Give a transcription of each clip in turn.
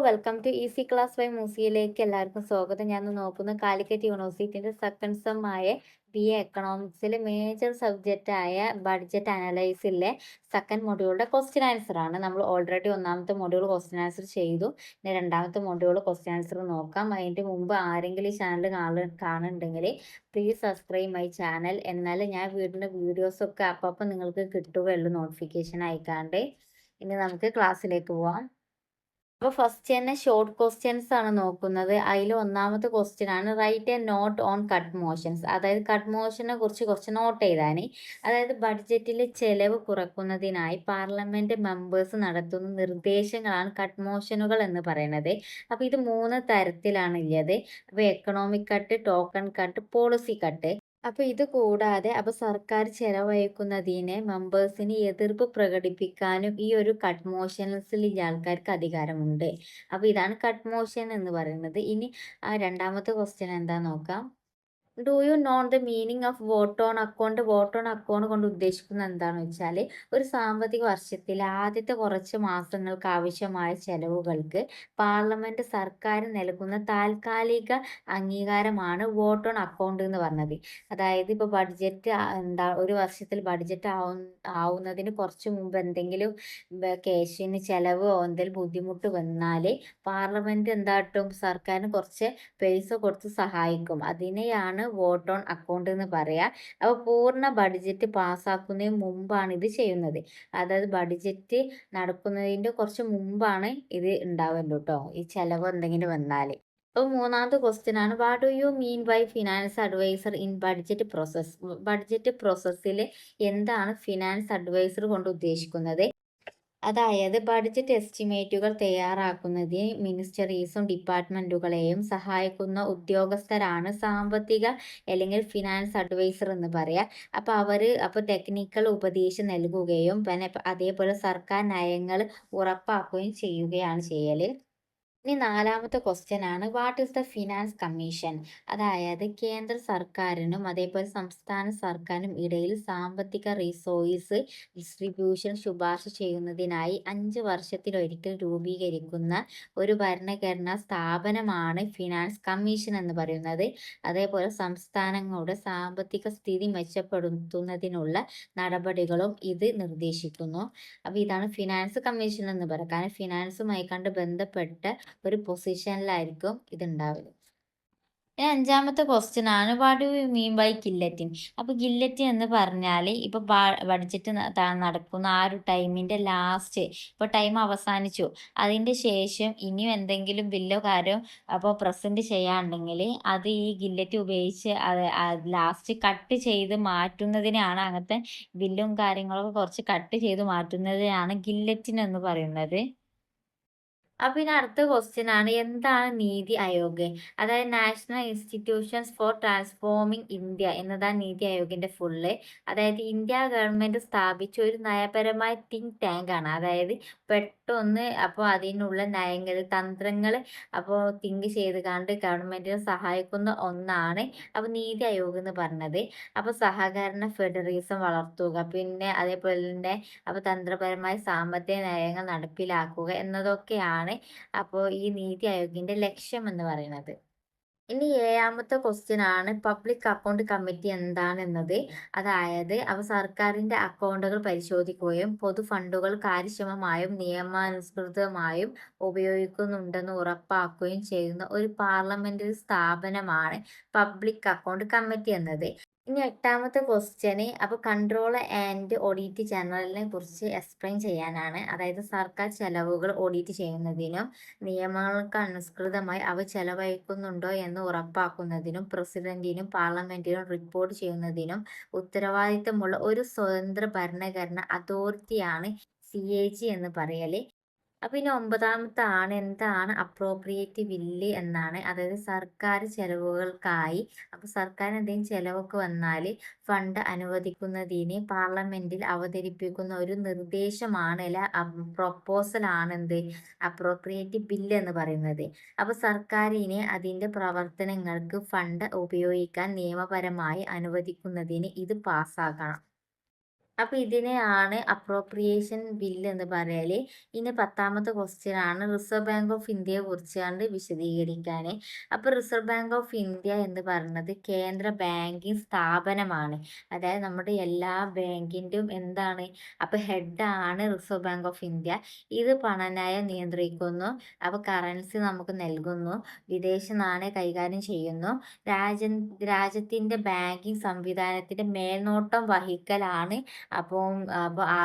Welcome to easy class by മൂസിയിലേക്ക് എല്ലാവർക്കും സ്വാഗതം. ഞാൻ നോക്കുന്ന കാലിക്കറ്റ് യൂണിവേഴ്സിറ്റിന്റെ സെക്കൻഡ് സെം ആയ BA എക്കണോമിക്സിലെ മേജർ സബ്ജക്റ്റ് ആയ ബഡ്ജറ്റ് അനലൈസിലെ സെക്കൻഡ് മൊഡ്യൂളിന്റെ ക്വസ്റ്റ്യൻ ആൻസർ ആണ്. നമ്മൾ ഓൾറെഡി ഒന്നാമത്തെ മൊഡ്യൂൾ ക്വസ്റ്റ്യൻ ആൻസർ ചെയ്തു. ഇനി രണ്ടാമത്തെ മൊഡ്യൂൾ ക്വസ്റ്റ്യൻ ആൻസർ നോക്കാം. അതിന്റെ മുമ്പ് ആരെങ്കിലും ഈ ചാനൽ കാണുന്നുണ്ടെങ്കിൽ പ്ലീസ് സബ്സ്ക്രൈബ് മൈ ചാനൽ. എന്നാൽ ഞാൻ വീടിന്റെ വീഡിയോസ് ഒക്കെ അപ്പം നിങ്ങൾക്ക് കിട്ടുകയുള്ളൂ നോട്ടിഫിക്കേഷൻ അയക്കാണ്ട്. ഇനി നമുക്ക് ക്ലാസ്സിലേക്ക് പോവാം. അപ്പോൾ ഫസ്റ്റ് തന്നെ ഷോർട്ട് ക്വസ്റ്റ്യൻസ് ആണ് നോക്കുന്നത്. അതിൽ ഒന്നാമത്തെ ക്വസ്റ്റ്യൻ ആണ് write a note on cut motions. അതായത് കട്ട് മോഷനെ കുറിച്ച് കുറച്ച് നോട്ട് ചെയ്താൽ, അതായത് ബഡ്ജറ്റിലെ ചെലവ് കുറക്കുന്നതിനായി പാർലമെന്റ് മെമ്പേഴ്സ് നടത്തുന്ന നിർദ്ദേശങ്ങളാണ് കട്ട് മോഷനുകൾ എന്ന് പറയുന്നത്. അപ്പോൾ ഇത് 3 തരത്തിലാണ് ഉള്ളത്. അപ്പോൾ economic cut, token cut, policy cut. അപ്പോൾ ഇത് കൂടാതെ സർക്കാർ ചെലവഴിക്കുന്നതിനെ മെമ്പേഴ്സിന് എതിർപ്പ് പ്രകടിപ്പിക്കാനും ഈ ഒരു കട്ട് മോഷൻസിൽ ഈ ആൾക്കാർക്ക് അധികാരമുണ്ട്. അപ്പോൾ ഇതാണ് കട്ട് മോഷൻ എന്ന് പറയുന്നത്. ഇനി രണ്ടാമത്തെ ക്വസ്റ്റ്യൻ എന്താ നോക്കാം. Do you know the meaning of vote on account? Vote on account കൊണ്ട് ഉദ്ദേശിക്കുന്നത് എന്താണെന്ന് വെച്ചാൽ, ഒരു സാമ്പത്തിക വർഷത്തിലെ ആദ്യത്തെ കുറച്ച് മാസങ്ങൾക്ക് ആവശ്യമായ ചെലവുകൾക്ക് പാർലമെന്റ് സർക്കാർ നൽകുന്ന താൽക്കാലിക അംഗീകാരമാണ് വോട്ട് ഓൺ അക്കൗണ്ട് എന്ന് പറഞ്ഞത്. അതായത് ഇപ്പോൾ ബഡ്ജറ്റ് ഒരു വർഷത്തിൽ ബഡ്ജറ്റ് ആവുന്നതിന് കുറച്ച് മുമ്പ് എന്തെങ്കിലും ക്യാഷിന് ചെലവോ എന്തെങ്കിലും ബുദ്ധിമുട്ട് വന്നാൽ പാർലമെന്റ് എന്താട്ടും സർക്കാരിന് കുറച്ച് പൈസ കൊടുത്ത് സഹായിക്കും. അതിനെയാണ് വോട്ട് ഓൺ അക്കൗണ്ട് എന്ന് പറയാ. അപ്പോൾ പൂർണ്ണ ബഡ്ജറ്റ് പാസ്സാക്കുന്നതിന് മുമ്പാണ് ഇത് ചെയ്യുന്നത്. അതായത് ബഡ്ജറ്റ് നടക്കുന്നതിന്റെ കുറച്ച് മുമ്പാണ് ഇത് ഉണ്ടാവുള്ളൂ കേട്ടോ, ഈ ചെലവ് എന്തെങ്കിലും വന്നാൽ. അപ്പോൾ മൂന്നാമത്തെ ക്വസ്റ്റ്യൻ ആണ്, what do you mean by finance adviser in budget process? Budget പ്രോസസ്സിൽ എന്താണ് ഫിനാൻസ് അഡ്വൈസർ കൊണ്ട് ഉദ്ദേശിക്കുന്നത്? അതായത് ബഡ്ജറ്റ് എസ്റ്റിമേറ്റുകൾ തയ്യാറാക്കുന്നതിന് മിനിസ്റ്ററീസും ഡിപ്പാർട്ട്മെന്റുകളെയും സഹായിക്കുന്ന ഉദ്യോഗസ്ഥരാണ് സാമ്പത്തിക അല്ലെങ്കിൽ ഫിനാൻസ് അഡ്വൈസർ എന്ന് പറയാ. അപ്പോൾ ടെക്നിക്കൽ ഉപദേശം നൽകുകയും പിന്നെ അതേപോലെ സർക്കാർ നയങ്ങൾ ഉറപ്പാക്കുകയും ചെയ്യുകയാണ് ചെയ്യല്. ഇനി നാലാമത്തെ ക്വസ്റ്റ്യൻ ആണ്, what is the finance commission? അതായത് കേന്ദ്ര സർക്കാരിനും അതേപോലെ സംസ്ഥാന സർക്കാരിനും ഇടയിൽ സാമ്പത്തിക റിസോഴ്സ് ഡിസ്ട്രിബ്യൂഷൻ ശുപാർശ ചെയ്യുന്നതിനായി 5 വർഷത്തിലൊരിക്കൽ രൂപീകരിക്കുന്ന ഒരു ഭരണഘടനാ സ്ഥാപനമാണ് ഫിനാൻസ് കമ്മീഷൻ എന്ന് പറയുന്നത്. അതേപോലെ സംസ്ഥാനങ്ങളുടെ സാമ്പത്തിക സ്ഥിതി മെച്ചപ്പെടുത്തുന്നതിനുള്ള നടപടികളും ഇത് നിർദ്ദേശിക്കുന്നു. അപ്പോൾ ഇതാണ് ഫിനാൻസ് കമ്മീഷൻ എന്ന് പറയുക. കാരണം ഫിനാൻസുമായി കണ്ട് ബന്ധപ്പെട്ട ഒരു പൊസിഷനിലായിരിക്കും ഇതുണ്ടാവുക. ഇനി അഞ്ചാമത്തെ ക്വസ്റ്റ്യൻ ആണ്, what do you mean by guillotine? അപ്പോൾ ഗില്ലറ്റിൻ എന്ന് പറഞ്ഞാൽ ഇപ്പോൾ ബഡ്ജറ്റ് നടക്കുന്ന ആ ഒരു ടൈമിന്റെ ലാസ്റ്റ്, ഇപ്പോൾ ടൈം അവസാനിച്ചു, അതിന്റെ ശേഷം ഇനിയും എന്തെങ്കിലും ബില്ലോ കാര്യം അപ്പോൾ പ്രസന്റ് ചെയ്യാനുണ്ടെങ്കിൽ അത് ഈ ഗില്ലറ്റ് ഉപയോഗിച്ച് ലാസ്റ്റ് കട്ട് ചെയ്ത് മാറ്റുന്നതിനാണ്, അങ്ങനത്തെ ബില്ലും കാര്യങ്ങളൊക്കെ കുറച്ച് കട്ട് ചെയ്ത് മാറ്റുന്നതിനാണ് ഗില്ലറ്റിൻ എന്ന് പറയുന്നത്. അപ്പൊ ഇനി അടുത്ത ക്വസ്റ്റ്യൻ ആണ്, എന്താണ് നീതി ആയോഗ്? അതായത് national institutions for transforming India എന്നതാണ് നീതി ആയോഗിന്റെ ഫുള്ള്. അതായത് ഇന്ത്യ ഗവൺമെന്റ് സ്ഥാപിച്ച ഒരു നയപരമായ തിങ്ക് ടാങ്ക് ആണ്. അതായത് പെട്ടെന്ന് അപ്പോൾ അതിനുള്ള നയങ്ങൾ തന്ത്രങ്ങൾ അപ്പോൾ തിങ്ക് ചെയ്ത് കണ്ട് ഗവൺമെന്റിനെ സഹായിക്കുന്ന ഒന്നാണ് അപ്പോൾ നീതി ആയോഗ് എന്ന് പറഞ്ഞത്. അപ്പോൾ സഹകരണ ഫെഡറലിസം വളർത്തുക, പിന്നെ അതേപോലെ തന്നെ അപ്പോൾ തന്ത്രപരമായ സാമ്പത്തിക നയങ്ങൾ നടപ്പിലാക്കുക എന്നതൊക്കെയാണ് അപ്പോൾ ഈ നീതി ആയോഗിന്റെ ലക്ഷ്യം എന്ന് പറയുന്നത്. ഇനി ഏഴാമത്തെ ക്വസ്റ്റ്യൻ ആണ്, പബ്ലിക് അക്കൗണ്ട് കമ്മിറ്റി എന്താണെന്നത്. അതായത് സർക്കാരിന്റെ അക്കൗണ്ടുകൾ പരിശോധിക്കുകയും പൊതു ഫണ്ടുകൾ കാര്യക്ഷമമായും നിയമാനുസൃതമായും ഉപയോഗിക്കുന്നുണ്ടെന്ന് ഉറപ്പാക്കുകയും ചെയ്യുന്ന ഒരു പാർലമെന്ററി സ്ഥാപനമാണ് പബ്ലിക് അക്കൗണ്ട് കമ്മിറ്റി എന്നത്. ഇനി എട്ടാമത്തെ ക്വസ്റ്റ്യന് കൺട്രോൾ ആൻഡ് ഓഡിറ്റ് ജനറലിനെ കുറിച്ച് എക്സ്പ്ലെയിൻ ചെയ്യാനാണ്. അതായത് സർക്കാർ ചെലവുകൾ ഓഡിറ്റ് ചെയ്യുന്നതിനും നിയമങ്ങൾക്ക് അനുസൃതമായി അവ ചെലവഴിക്കുന്നുണ്ടോ എന്ന് ഉറപ്പാക്കുന്നതിനും പ്രസിഡന്റിനും പാർലമെന്റിനും റിപ്പോർട്ട് ചെയ്യുന്നതിനും ഉത്തരവാദിത്തമുള്ള ഒരു സ്വതന്ത്ര ഭരണഘടന അതോറിറ്റിയാണ് CAG എന്ന് പറയല്. അപ്പൊ ഇനി ഒമ്പതാമത്തെ ആണ്, എന്താണ് അപ്രോപ്രിയേറ്റ് ബില്ല് എന്നാണ്. അതായത് സർക്കാർ ചെലവുകൾക്കായി സർക്കാരിന് എന്തെങ്കിലും ചെലവൊക്കെ വന്നാൽ ഫണ്ട് അനുവദിക്കുന്നതിന് പാർലമെന്റിൽ അവതരിപ്പിക്കുന്ന ഒരു നിർദ്ദേശമാണ് പ്രൊപ്പോസൽ ആണ് എന്ത് അപ്രോപ്രിയേറ്റ് ബില്ല് എന്ന് പറയുന്നത്. അപ്പോൾ സർക്കാരിനെ അതിന്റെ പ്രവർത്തനങ്ങൾക്ക് ഫണ്ട് ഉപയോഗിക്കാൻ നിയമപരമായി അനുവദിക്കുന്നതിന് ഇത് പാസ്സാക്കണം. അപ്പൊ ഇതിനെയാണ് അപ്രോപ്രിയേഷൻ ബില്ല് എന്ന് പറയല്. ഇനി 10ാമത്തെ ക്വസ്റ്റ്യൻ ആണ് റിസർവ് ബാങ്ക് ഓഫ് ഇന്ത്യയെ കുറിച്ചാണ്ട് വിശദീകരിക്കാന്. അപ്പൊ റിസർവ് ബാങ്ക് ഓഫ് ഇന്ത്യ എന്ന് പറയുന്നത് കേന്ദ്ര ബാങ്കിങ് സ്ഥാപനമാണ്. അതായത് നമ്മുടെ എല്ലാ ബാങ്കിന്റെയും എന്താണ്, അപ്പൊ ഹെഡാണ് റിസർവ് ബാങ്ക് ഓഫ് ഇന്ത്യ. ഇത് പണനയം നിയന്ത്രിക്കുന്നു, അപ്പൊ കറൻസി നമുക്ക് നൽകുന്നു, വിദേശ നാണയം കൈകാര്യം ചെയ്യുന്നു, രാജ്യത്തിന്റെ ബാങ്കിങ് സംവിധാനത്തിന്റെ മേൽനോട്ടം വഹിക്കലാണ് അപ്പോൾ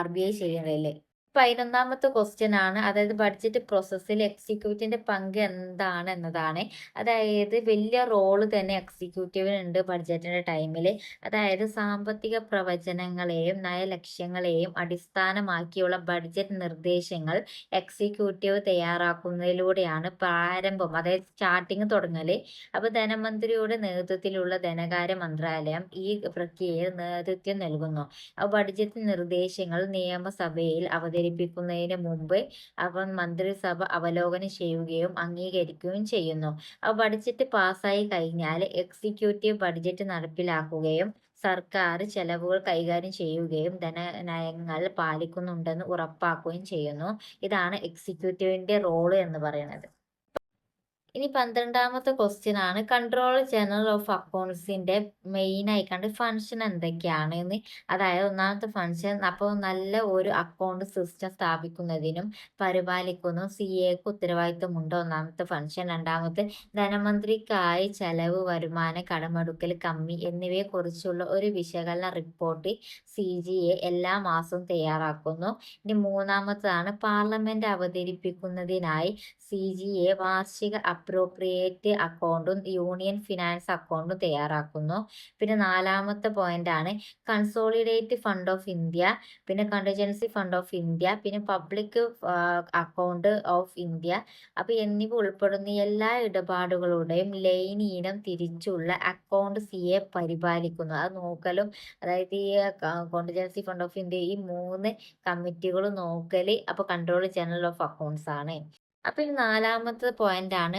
RBI ചെയ്യണല്ലേ. 11ാമത്തെ ക്വസ്റ്റ്യൻ ആണ്, അതായത് ബഡ്ജറ്റ് പ്രോസസ്സിൽ എക്സിക്യൂട്ടീവിന്റെ പങ്ക് എന്താണ് എന്നതാണ്. അതായത് വലിയ റോള് തന്നെ എക്സിക്യൂട്ടീവിനുണ്ട് ബഡ്ജറ്റിന്റെ ടൈമിൽ. അതായത് സാമ്പത്തിക പ്രവചനങ്ങളെയും നയലക്ഷ്യങ്ങളെയും അടിസ്ഥാനമാക്കിയുള്ള ബഡ്ജറ്റ് നിർദ്ദേശങ്ങൾ എക്സിക്യൂട്ടീവ് തയ്യാറാക്കുന്നതിലൂടെയാണ് പ്രാരംഭം, അതായത് സ്റ്റാർട്ടിങ് തുടങ്ങല്. അപ്പൊ ധനമന്ത്രിയുടെ നേതൃത്വത്തിലുള്ള ധനകാര്യ മന്ത്രാലയം ഈ പ്രക്രിയയിൽ നേതൃത്വം നൽകുന്നു. ബഡ്ജറ്റ് നിർദ്ദേശങ്ങൾ നിയമസഭയിൽ അവതരിപ്പിക്കുന്നതിന് മുമ്പ് മന്ത്രിസഭ അവലോകനം ചെയ്യുകയും അംഗീകരിക്കുകയും ചെയ്യുന്നു. ബഡ്ജറ്റ് പാസ്സായി കഴിഞ്ഞാൽ എക്സിക്യൂട്ടീവ് ബഡ്ജറ്റ് നടപ്പിലാക്കുകയും സർക്കാർ ചെലവുകൾ കൈകാര്യം ചെയ്യുകയും ധനനയങ്ങൾ പാലിക്കുന്നുണ്ടെന്ന് ഉറപ്പാക്കുകയും ചെയ്യുന്നു. ഇതാണ് എക്സിക്യൂട്ടീവിന്റെ റോള് എന്ന് പറയുന്നത്. ഇനി 12ാമത്തെ ക്വസ്റ്റ്യൻ ആണ്, കൺട്രോളർ ജനറൽ ഓഫ് അക്കൗണ്ട്സിന്റെ മെയിൻ ആയിക്കാണ്ട് ഫംഗ്ഷൻ എന്തൊക്കെയാണ് എന്ന്. അതായത് ഒന്നാമത്തെ ഫംഗ്ഷൻ, അപ്പോൾ നല്ല ഒരു അക്കൗണ്ട് സിസ്റ്റം സ്ഥാപിക്കുന്നതിനും പരിപാലിക്കുന്നതും CAക്ക് ഉത്തരവാദിത്തമുണ്ട്, ഒന്നാമത്തെ ഫംഗ്ഷൻ. രണ്ടാമത്തെ, ധനമന്ത്രിക്കായി ചെലവ്, വരുമാനം, കടമെടുക്കൽ, കമ്മി എന്നിവയെ കുറിച്ചുള്ള ഒരു വിശകലന റിപ്പോർട്ട് CGA എല്ലാ മാസവും തയ്യാറാക്കുന്നു. ഇനി മൂന്നാമത്തതാണ്, പാർലമെന്റ് അവതരിപ്പിക്കുന്നതിനായി CGA വാർഷിക അപ്രോപ്രിയേറ്റ് അക്കൗണ്ടും യൂണിയൻ ഫിനാൻസ് അക്കൗണ്ടും തയ്യാറാക്കുന്നു. പിന്നെ 4ാമത്തെ പോയിന്റ് ആണ്, കൺസോളിഡേറ്റ് ഫണ്ട് ഓഫ് ഇന്ത്യ, പിന്നെ കണ്ടിജൻസി ഫണ്ട് ഓഫ് ഇന്ത്യ, പിന്നെ പബ്ലിക് അക്കൗണ്ട് ഓഫ് ഇന്ത്യ എന്നിവ ഉൾപ്പെടുന്ന എല്ലാ ഇടപാടുകളുടെയും ലൈൻ ഇനം തിരിച്ചുള്ള അക്കൗണ്ട് CA പരിപാലിക്കുന്നു. അത് നോക്കലും, അതായത് ഈ കണ്ടിജൻസി ഫണ്ട് ഓഫ് ഇന്ത്യ, ഈ 3 കമ്മിറ്റികൾ നോക്കല് കൺട്രോൾ ജനറൽ ഓഫ് അക്കൗണ്ട്സ് ആണ്. ഇനി 4ാമത്തെ പോയിന്റ് ആണ്,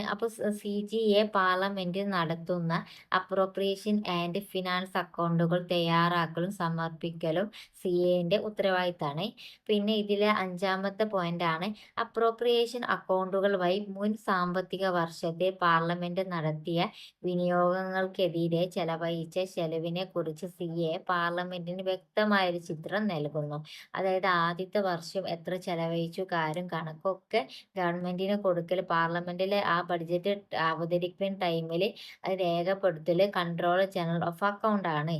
CGA പാർലമെന്റിൽ നടത്തുന്ന അപ്രോപ്രിയേഷൻ ആൻഡ് ഫിനാൻസ് അക്കൗണ്ടുകൾ തയ്യാറാക്കലും സമർപ്പിക്കലും CAന്റെ ഉത്തരവാദിത്തമാണ്. പിന്നെ ഇതിലെ 5ാമത്തെ പോയിന്റ് ആണ്, അപ്രോപ്രിയേഷൻ അക്കൗണ്ടുകൾ വഴി മുൻ സാമ്പത്തിക വർഷത്തെ പാർലമെന്റ് നടത്തിയ വിനിയോഗങ്ങൾക്കെതിരെ ചെലവഴിച്ച ചെലവിനെ കുറിച്ച് CA പാർലമെന്റിന് വ്യക്തമായൊരു ചിത്രം നൽകുന്നു. അതായത് ആദ്യത്തെ വർഷം എത്ര ചെലവഴിച്ചു, കാര്യം കണക്കൊക്കെ ഗവൺമെന്റിന് കൊടുക്കൽ, പാർലമെന്റിലെ ബഡ്ജറ്റ് അവതരിക്കുന്ന ടൈമിൽ അത് രേഖപ്പെടുത്തൽ കൺട്രോളർ ജനറൽ ഓഫ് അക്കൗണ്ട് ആണ്.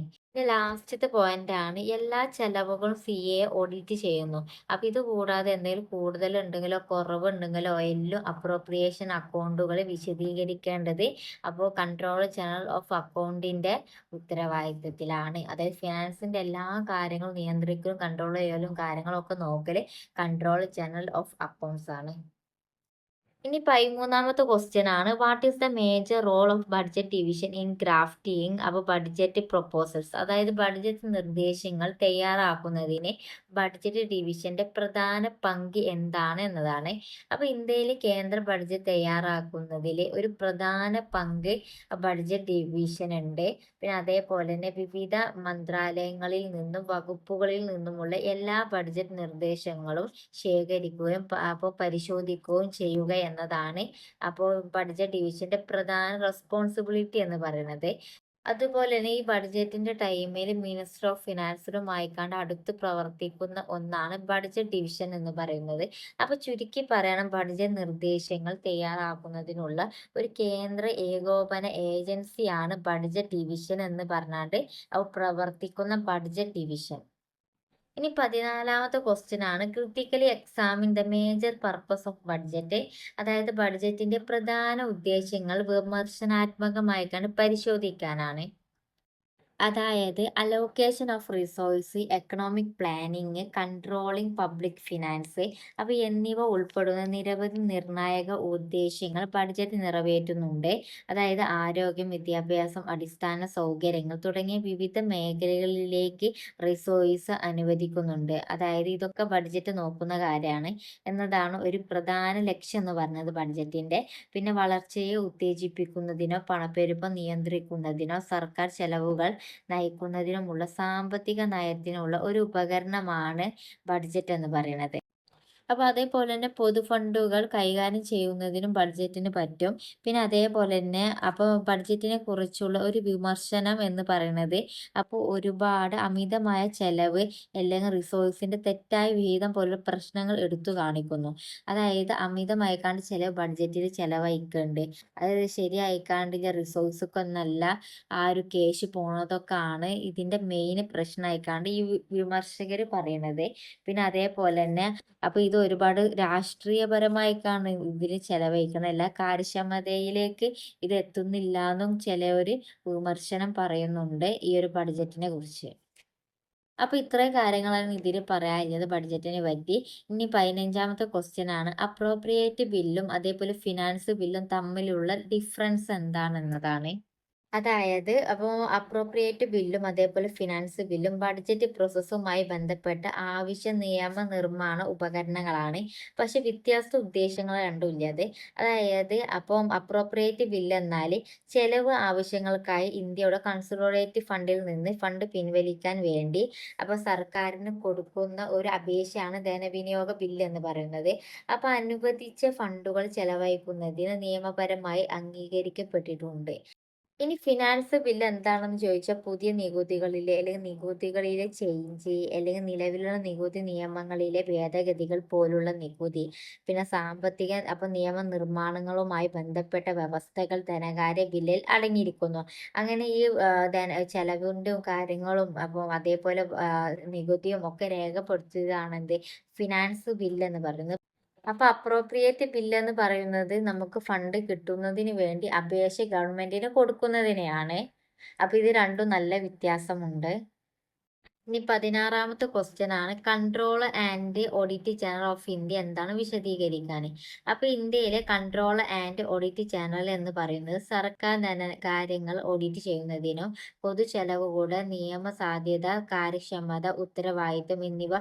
ലാസ്റ്റത്തെ പോയിന്റ് ആണ്, എല്ലാ ചെലവുകളും CA ഓഡിറ്റ് ചെയ്യുന്നു. ഇത് കൂടാതെ എന്തെങ്കിലും കൂടുതൽ ഉണ്ടെങ്കിലോ കുറവുണ്ടെങ്കിലോ എല്ലാം അപ്രോപ്രിയേഷൻ അക്കൗണ്ടുകൾ വിശദീകരിക്കേണ്ടത് കൺട്രോളർ ജനറൽ ഓഫ് അക്കൗണ്ടിന്റെ ഉത്തരവാദിത്തത്തിലാണ്. അതായത് ഫിനാൻസിന്റെ എല്ലാ കാര്യങ്ങളും നിയന്ത്രിക്കലും കൺട്രോൾ ചെയ്യലും കാര്യങ്ങളൊക്കെ നോക്കല് കൺട്രോളർ ജനറൽ ഓഫ് അക്കൗണ്ട്സ് ആണ്. ഇനി 13ാമത്തെ ക്വസ്റ്റ്യൻ ആണ്, what is the major role of budget division in crafting budget proposals. അതായത് ബഡ്ജറ്റ് നിർദ്ദേശങ്ങൾ തയ്യാറാക്കുന്നതിന് ബഡ്ജറ്റ് ഡിവിഷന്റെ പ്രധാന പങ്ക് എന്താണ് എന്നതാണ്. ഇന്ത്യയിൽ കേന്ദ്ര ബഡ്ജറ്റ് തയ്യാറാക്കുന്നതിൽ ഒരു പ്രധാന പങ്ക് ബഡ്ജറ്റ് ഡിവിഷൻ ഉണ്ട്. പിന്നെ അതേപോലെ തന്നെ വിവിധ മന്ത്രാലയങ്ങളിൽ നിന്നും വകുപ്പുകളിൽ നിന്നുമുള്ള എല്ലാ ബഡ്ജറ്റ് നിർദ്ദേശങ്ങളും ശേഖരിക്കുകയും പരിശോധിക്കുകയും ചെയ്യുക എന്നതാണ് ബഡ്ജറ്റ് ഡിവിഷന്റെ പ്രധാന റെസ്പോൺസിബിലിറ്റി എന്ന് പറയുന്നത്. അതുപോലെ തന്നെ ഈ ബഡ്ജറ്റിന്റെ ടൈമിൽ മിനിസ്റ്റർ ഓഫ് ഫിനാൻസുമായിക്കാണ്ട് അടുത്ത് പ്രവർത്തിക്കുന്ന ഒന്നാണ് ബഡ്ജറ്റ് ഡിവിഷൻ എന്ന് പറയുന്നത്. ചുരുക്കി പറയണം, ബഡ്ജറ്റ് നിർദ്ദേശങ്ങൾ തയ്യാറാക്കുന്നതിനുള്ള ഒരു കേന്ദ്ര ഏകോപന ഏജൻസിയാണ് ബഡ്ജറ്റ് ഡിവിഷൻ എന്ന് പറഞ്ഞാണ്ട് പ്രവർത്തിക്കുന്ന ബഡ്ജറ്റ് ഡിവിഷൻ. ഇനി 14ാമത്തെ ക്വസ്റ്റ്യൻ ആണ്, critically examine the major purpose of budget. അതായത് ബഡ്ജറ്റിന്റെ പ്രധാന ഉദ്ദേശ്യങ്ങൾ വിമർശനാത്മകമായിട്ടാണ് പരിശോധിക്കാനാണ്. അതായത് allocation of resource, economic planning, controlling public finance എന്നിവ ഉൾപ്പെടുന്ന നിരവധി നിർണായക ഉദ്ദേശ്യങ്ങൾ ബഡ്ജറ്റ് നിറവേറ്റുന്നുണ്ട്. അതായത് ആരോഗ്യം, വിദ്യാഭ്യാസം, അടിസ്ഥാന സൗകര്യങ്ങൾ തുടങ്ങിയ വിവിധ മേഖലകളിലേക്ക് റിസോഴ്സ് അനുവദിക്കുന്നുണ്ട്. അതായത് ഇതൊക്കെ ബഡ്ജറ്റ് നോക്കുന്ന കാര്യമാണ് എന്നതാണ് ഒരു പ്രധാന ലക്ഷ്യം എന്ന് പറഞ്ഞത് ബഡ്ജറ്റിന്റെ. പിന്നെ വളർച്ചയെ ഉത്തേജിപ്പിക്കുന്നതിനോ പണപ്പെരുപ്പം നിയന്ത്രിക്കുന്നതിനോ സർക്കാർ ചെലവുകൾ നയിക്കുന്നതിനുമുള്ള സാമ്പത്തിക നയത്തിനുള്ള ഒരു ഉപകരണമാണ് ബഡ്ജറ്റ് എന്ന് പറയുന്നത്. അപ്പോൾ അതേപോലെ തന്നെ പൊതുഫണ്ടുകൾ കൈകാര്യം ചെയ്യുന്നതിനും ബഡ്ജറ്റിന് പറ്റും. പിന്നെ അതേപോലെ തന്നെ അപ്പോൾ ബഡ്ജറ്റിനെ കുറിച്ചുള്ള ഒരു വിമർശനം എന്ന് പറയുന്നത് അപ്പോൾ ഒരുപാട് അമിതമായ ചെലവ് അല്ലെങ്കിൽ റിസോഴ്സിന്റെ തെറ്റായ വിഹിതം പോലുള്ള പ്രശ്നങ്ങൾ എടുത്തു കാണിക്കുന്നു. അതായത് അമിതമായിക്കാണ്ട് ചില ബഡ്ജറ്റിൽ ചെലവഴിക്കുന്നുണ്ട്. അതായത് ശരിയായിക്കാണ്ടില്ല റിസോഴ്സൊക്കെ ഒന്നല്ല ആ ഒരു ക്യാഷ് പോണതൊക്കെ ആണ് ഇതിന്റെ മെയിൻ പ്രശ്നമായിക്കാണ്ട് ഈ വിമർശകർ പറയണത്. പിന്നെ അതേപോലെ തന്നെ അപ്പൊ ഇത് ഒരുപാട് രാഷ്ട്രീയപരമായിക്കാണ് ഇതിന് ചെലവഴിക്കുന്നത്. എല്ലാ കാര്യക്ഷമതയിലേക്ക് ഇത് എത്തുന്നില്ലാന്നും ചിലവര് വിമർശനം പറയുന്നുണ്ട് ഈ ഒരു ബഡ്ജറ്റിനെ കുറിച്ച്. അപ്പൊ ഇത്രയും കാര്യങ്ങളാണ് ഇതിൽ പറയാനുള്ളത് ബഡ്ജറ്റിനെ പറ്റി. ഇനി 15ാമത്തെ ക്വസ്റ്റ്യൻ ആണ് അപ്രോപ്രിയേറ്റ് ബില്ലും അതേപോലെ ഫിനാൻസ് ബില്ലും തമ്മിലുള്ള ഡിഫറൻസ് എന്താണെന്നതാണ്. അതായത് അപ്പോൾ അപ്രോപ്രിയേറ്റ് ബില്ലും അതേപോലെ ഫിനാൻസ് ബില്ലും ബഡ്ജറ്റ് പ്രോസസ്സുമായി ബന്ധപ്പെട്ട ആവശ്യ നിയമ നിർമ്മാണ ഉപകരണങ്ങളാണ്. പക്ഷെ വ്യത്യസ്ത ഉദ്ദേശങ്ങൾ രണ്ടും ഇല്ലത്. അതായത് അപ്പം അപ്രോപ്രിയേറ്റ് ബില്ല് എന്നാൽ ചെലവ് ആവശ്യങ്ങൾക്കായി ഇന്ത്യയുടെ കൺസോളിഡേറ്റഡ് ഫണ്ടിൽ നിന്ന് ഫണ്ട് പിൻവലിക്കാൻ വേണ്ടി അപ്പോൾ സർക്കാരിന് കൊടുക്കുന്ന ഒരു അപേക്ഷയാണ് ധനവിനിയോഗ ബില്ല് എന്ന് പറയുന്നത്. അപ്പോൾ അനുവദിച്ച ഫണ്ടുകൾ ചെലവഴിക്കുന്നതിന് നിയമപരമായി അംഗീകരിക്കപ്പെട്ടിട്ടുണ്ട്. ഇനി ഫിനാൻസ് ബില്ല് എന്താണെന്ന് ചോദിച്ചാൽ പുതിയ നികുതികളിലെ അല്ലെങ്കിൽ നികുതികളിലെ ചേഞ്ച് അല്ലെങ്കിൽ നിലവിലുള്ള നികുതി നിയമങ്ങളിലെ ഭേദഗതികൾ പോലുള്ള നികുതി പിന്നെ സാമ്പത്തിക നിയമനിർമ്മാണങ്ങളുമായി ബന്ധപ്പെട്ട വ്യവസ്ഥകൾ ധനകാര്യ ബില്ലിൽ അടങ്ങിയിരിക്കുന്നു. അങ്ങനെ ഈ ചെലവിൻ്റെ കാര്യങ്ങളും അപ്പോൾ അതേപോലെ നികുതിയും ഒക്കെ രേഖപ്പെടുത്തിയതാണ് എന്ത് ഫിനാൻസ് ബില്ല് എന്ന് പറയുന്നത്. അപ്പൊ അപ്രോപ്രിയേറ്റ് ബില്ല് എന്ന് പറയുന്നത് നമുക്ക് ഫണ്ട് കിട്ടുന്നതിന് വേണ്ടി അപേക്ഷ ഗവൺമെന്റിന് കൊടുക്കുന്നതിനെയാണ്. അപ്പൊ ഇത് രണ്ടും നല്ല വ്യത്യാസമുണ്ട്. ഇനി 16ാമത്തെ ക്വസ്റ്റ്യൻ ആണ് controller and Audit General of India എന്താണ് വിശദീകരിക്കാൻ. അപ്പൊ ഇന്ത്യയിലെ കൺട്രോളർ ആൻഡ് ഓഡിറ്റ് ജനറൽ എന്ന് പറയുന്നത് സർക്കാർ കാര്യങ്ങൾ ഓഡിറ്റ് ചെയ്യുന്നതിനും പൊതു ചെലവുകളുടെ നിയമസാധ്യത കാര്യക്ഷമത ഉത്തരവാദിത്തം എന്നിവ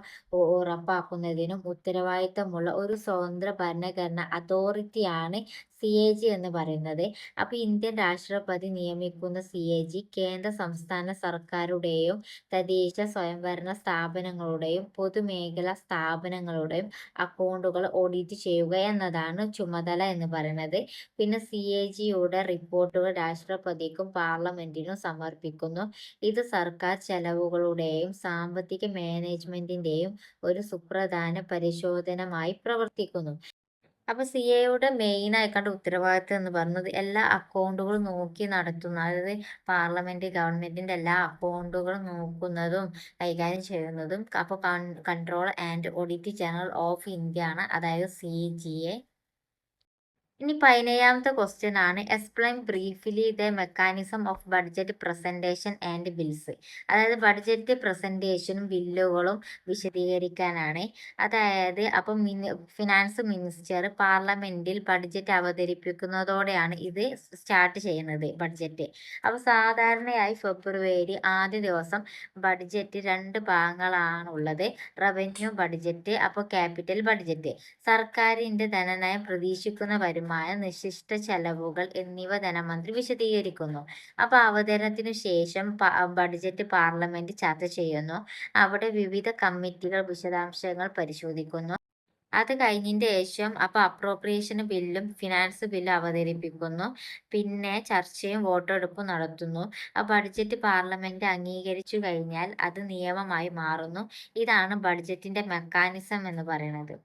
ഉറപ്പാക്കുന്നതിനും ഉത്തരവാദിത്തമുള്ള ഒരു സ്വതന്ത്ര ഭരണഘടന അതോറിറ്റിയാണ് CAG എന്ന് പറയുന്നത്. അപ്പൊ ഇന്ത്യൻ രാഷ്ട്രപതി നിയമിക്കുന്ന CAG കേന്ദ്ര സംസ്ഥാന സർക്കാരുടെയും തദ്ദേശ സ്വയംഭരണ സ്ഥാപനങ്ങളുടെയും പൊതുമേഖലാ സ്ഥാപനങ്ങളുടെയും അക്കൗണ്ടുകൾ ഓഡിറ്റ് ചെയ്യുക എന്നതാണ് ചുമതല എന്ന് പറയുന്നത്. പിന്നെ CAGയുടെ റിപ്പോർട്ടുകൾ രാഷ്ട്രപതിക്കും പാർലമെന്റിനും സമർപ്പിക്കുന്നു. ഇത് സർക്കാർ ചെലവുകളുടെയും സാമ്പത്തിക മാനേജ്മെന്റിന്റെയും ഒരു സുപ്രധാന പരിശോധനമായി പ്രവർത്തിക്കുന്നു. അപ്പൊ CAയുടെ മെയിൻ ആയിക്കണ്ട ഉത്തരവാദിത്തം എന്ന് പറയുന്നത് എല്ലാ അക്കൗണ്ടുകളും നോക്കി നടത്തുന്ന അതായത് പാർലമെന്റ് ഗവൺമെന്റിന്റെ എല്ലാ അക്കൗണ്ടുകളും നോക്കുന്നതും കൈകാര്യം ചെയ്യുന്നതും അപ്പൊ control and Audit General of India ആണ്, അതായത് CGA. ഇനി 17ാമത്തെ ക്വസ്റ്റ്യൻ ആണ് explain briefly the mechanism of budget presentation and bills. അതായത് ബഡ്ജറ്റ് പ്രസന്റേഷനും ബില്ലുകളും വിശദീകരിക്കാനാണ്. അതായത് അപ്പം ഫിനാൻസ് മിനിസ്റ്റർ പാർലമെന്റിൽ ബഡ്ജറ്റ് അവതരിപ്പിക്കുന്നതോടെയാണ് ഇത് സ്റ്റാർട്ട് ചെയ്യുന്നത് ബഡ്ജറ്റ്. അപ്പോൾ സാധാരണയായി ഫെബ്രുവരി ആദ്യ ദിവസം ബഡ്ജറ്റ് 2 ഭാഗങ്ങളാണുള്ളത്. റവന്യൂ ബഡ്ജറ്റ് അപ്പോൾ ക്യാപിറ്റൽ ബഡ്ജറ്റ്. സർക്കാരിന്റെ ധനനയം പ്രതീക്ഷിക്കുന്ന വരുമാനം നിശ്ചിത ചെലവുകൾ എന്നിവ ധനമന്ത്രി വിശദീകരിക്കുന്നു. അപ്പൊ അവതരണത്തിനു ശേഷം ബഡ്ജറ്റ് പാർലമെന്റ് ചർച്ച ചെയ്യുന്നു. അവിടെ വിവിധ കമ്മിറ്റികൾ വിശദാംശങ്ങൾ പരിശോധിക്കുന്നു. അത് കഴിഞ്ഞതിന് ശേഷം അപ്രോപ്രിയേഷൻ ബില്ലും ഫിനാൻസ് ബില്ലും അവതരിപ്പിക്കുന്നു. പിന്നെ ചർച്ചയും വോട്ടെടുപ്പും നടത്തുന്നു. ബഡ്ജറ്റ് പാർലമെന്റ് അംഗീകരിച്ചു കഴിഞ്ഞാൽ അത് നിയമമായി മാറുന്നു. ഇതാണ് ബഡ്ജറ്റിന്റെ മെക്കാനിസം എന്ന് പറയുന്നത്.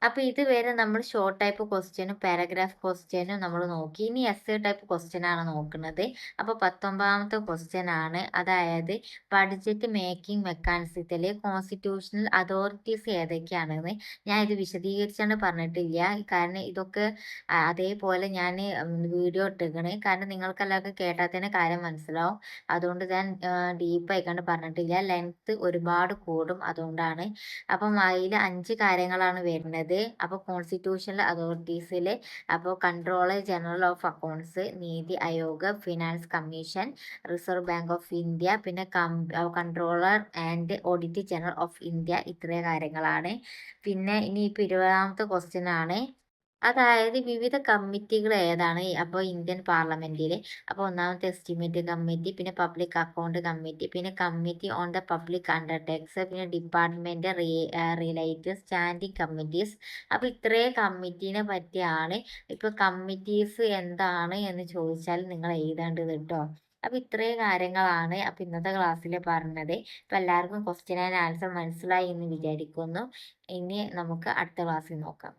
അപ്പൊ ഇതുവരെ നമ്മൾ ഷോർട്ട് ടൈപ്പ് ക്വസ്റ്റ്യനും പാരഗ്രാഫ് ക്വസ്റ്റ്യനും നമ്മൾ നോക്കി. ഇനി എസ്സേ ടൈപ്പ് ക്വസ്റ്റ്യൻ ആണ് നോക്കുന്നത്. അപ്പൊ 19ാമത്തെ ക്വസ്റ്റ്യൻ ആണ്, അതായത് ബഡ്ജറ്റ് മേക്കിംഗ് മെക്കാനിസത്തില് കോൺസ്റ്റിറ്റ്യൂഷണൽ അതോറിറ്റീസ് ഏതൊക്കെയാണെന്ന് ഞാൻ ഇത് വിശദീകരിച്ചാണ് പറഞ്ഞിട്ടില്ല. കാരണം ഇതൊക്കെ അതേപോലെ ഞാൻ വീഡിയോ ഇട്ടിരിക്കണേ. കാരണം നിങ്ങൾക്കെല്ലാവർക്കും കേട്ടാൽ തന്നെ കാര്യം മനസ്സിലാവും. അതുകൊണ്ട് ഞാൻ ഡീപ്പായിക്കാണ്ട് പറഞ്ഞിട്ടില്ല. ലെങ്ത് ഒരുപാട് കൂടും, അതുകൊണ്ടാണ്. അപ്പം അതിൽ 5 കാര്യങ്ങളാണ് വരുന്നത്. അപ്പോൾ കോൺസ്റ്റിറ്റ്യൂഷണൽ അതോറിറ്റീസിൽ അപ്പോൾ controller General of Accounts, NITI Aayog, Finance Commission, Reserve Bank of India, പിന്നെ Controller and Audit General of India. ഇത്രയും കാര്യങ്ങളാണ്. പിന്നെ ഇനി ഇപ്പോൾ 20ാമത്തെ ക്വസ്റ്റ്യൻ ആണ്, അതായത് വിവിധ കമ്മിറ്റികൾ ഏതാണ് അപ്പോൾ ഇന്ത്യൻ പാർലമെന്റിൽ. അപ്പോൾ ഒന്നാമത്തെ എസ്റ്റിമേറ്റ് കമ്മിറ്റി, പിന്നെ പബ്ലിക് അക്കൗണ്ട് കമ്മിറ്റി, പിന്നെ committee on the public undertakes, പിന്നെ ഡിപ്പാർട്ട്മെന്റ് റിലേറ്റഡ് സ്റ്റാൻഡിംഗ് കമ്മിറ്റീസ്. അപ്പോൾ ഇത്രയും കമ്മിറ്റീനെ പറ്റിയാണ്. ഇപ്പോൾ കമ്മിറ്റീസ് എന്താണ് എന്ന് ചോദിച്ചാൽ നിങ്ങൾ എഴുതേണ്ടത് കേട്ടോ. അപ്പോൾ ഇത്രയും കാര്യങ്ങളാണ് അപ്പോൾ ഇന്നത്തെ ക്ലാസ്സിൽ പറഞ്ഞത്. അപ്പോൾ എല്ലാവർക്കും ക്വസ്റ്റ്യൻ ആൻഡ് ആൻസർ മനസ്സിലായി എന്ന് വിചാരിക്കുന്നു. ഇനി നമുക്ക് അടുത്ത ക്ലാസ്സിൽ നോക്കാം.